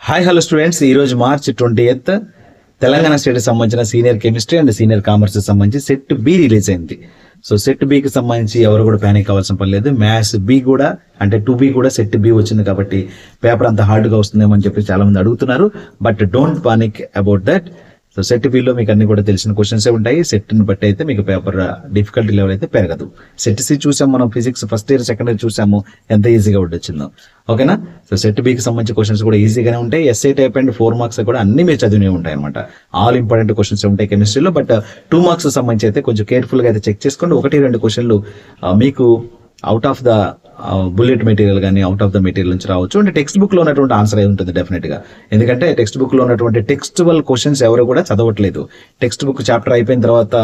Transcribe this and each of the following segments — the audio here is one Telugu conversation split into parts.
హాయ్ హలో స్టూడెంట్స్, ఈరోజు మార్చ్ 20th తెలంగాణ స్టేట్కి సంబంధించిన senior chemistry and senior commerce సంబంధించి సెట్ బి రిలీజ్ అయింది. సో సెట్ బికి సంబంధించి ఎవరు కూడా ప్యానిక్ అవ్వాల్సిన పని లేదు. మ్యాథ్స్ బి కూడా అంటే 2B కూడా సెట్ బి వచ్చింది కాబట్టి పేపర్ అంత హార్డ్గా వస్తుందేమో అని చెప్పి చాలా మంది అడుగుతున్నారు. But don't panic about that. So set below మీకు అన్ని కూడా తెలిసిన క్వశ్చన్సే ఉంటాయి. సెట్ని బట్టి అయితే మీకు పేపర్ డిఫికల్టీ లెవెల్ అయితే పెరగదు. సెట్ సి చూసాం మనం, physics first year second year చూసాము ఎంత ఈజీగా వచ్చిందో. ఓకేనా? సో సెట్ బికి సంబంధించిన క్వశ్చన్స్ కూడా ఈజీగానే ఉంటాయి. ఎస్ఏ టైప్ అండ్ 4 మార్క్స్ కూడా అన్ని మీరు చదివినే ఉంటాయి అనమాట. ఆల్ ఇంపార్టెంట్ క్వశ్చన్స్ ఉంటాయి కెమిస్ట్రీలో. బట్ 2 మార్క్స్ సంబంధించి అయితే కొంచెం కేర్ఫుల్గా అయితే చెక్ చేసుకోండి. 1-2 క్వశ్చన్లు మీకు out of the bullet material కానీ అవుట్ ఆఫ్ ద మెటీరియల్ నుంచి రావచ్చు. అంటే టెక్స్ట్ బుక్ లో ఉన్నటువంటి ఆన్సర్ అయి ఉంటుంది డెఫినెట్ గా. ఎందుకంటే టెక్స్ట్ బుక్ లో ఉన్నటువంటి టెక్స్టువల్ క్వశ్చన్స్ ఎవరు కూడా చదవట్లేదు. టెక్స్ట్ బుక్ చాప్టర్ అయిపోయిన తర్వాత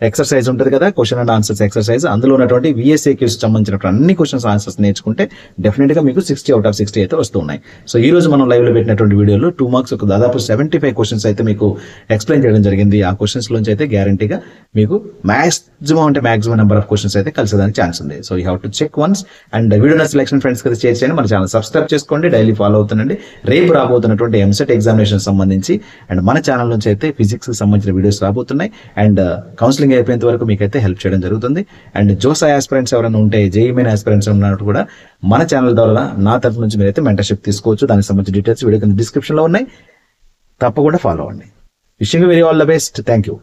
ఎక్సర్సైజ్ ఉంటుంది కదా, క్వశ్చన్ అండ్ ఆన్సర్స్ ఎక్సర్సైజ్. అందులో ఉన్నటువంటి VSAQs సంబంధించినటువంటి అన్ని క్వశ్చన్స్ ఆన్సర్స్ నేర్చుకుంటే డెఫినెట్ గా మీకు 60 out of 60 అయితే వస్తున్నాయి. సో ఈ రోజు మనం లైవ్ లో పెట్టినటువంటి వీడియోలో 2 మార్క్స్ ఒక దాదాపు 75 క్వశ్చన్స్ అయితే మీకు ఎక్స్ప్లెయిన్ చేయడం జరిగింది. ఆ క్వశ్చన్స్ లోంచి అయితే గ్యారంటీగా మీకు మాక్సిమం నెంబర్ ఆఫ్ క్వశ్చన్స్ అయితే కలిసేదానికి ఛాన్స్ ఉంది. So you have to check once. And video selection friends కదా షేర్ చేయండి. మన ఛానల్ సబ్స్క్రైబ్ చేసుకోండి, డైలీ ఫాలో అవుతుండండి. రేపు రాబోతున్నటువంటి ఎంసెట్ ఎగ్జామినేషన్ సంబంధించి అండ్ మన ఛానల్ నుంచి అయితే ఫిజిక్స్ సంబంధించిన వీడియోస్ రాబోతున్నాయి. అండ్ కౌన్సిలింగ్ అయిపోయేంత వరకు మీకైతే హెల్ప్ చేయడం జరుగుతుంది. అండ్ జోసా ఆస్పిరెంట్స్ ఎవరైనా ఉంటే, జేఈఈ మెయిన్ ఆస్పిరెంట్స్ ఉన్నట్టు కూడా మన ఛానల్ ద్వారా నా తరఫు నుంచి మీరైతే మెంటర్షిప్ తీసుకోవచ్చు. దానికి సంబంధించిన డీటెయిల్స్ వీడియో కింద డిస్క్రిప్షన్ లో ఉన్నాయి. తప్పకుండా ఫాలో అవ్వండి. Wishing very all the best. Thank you.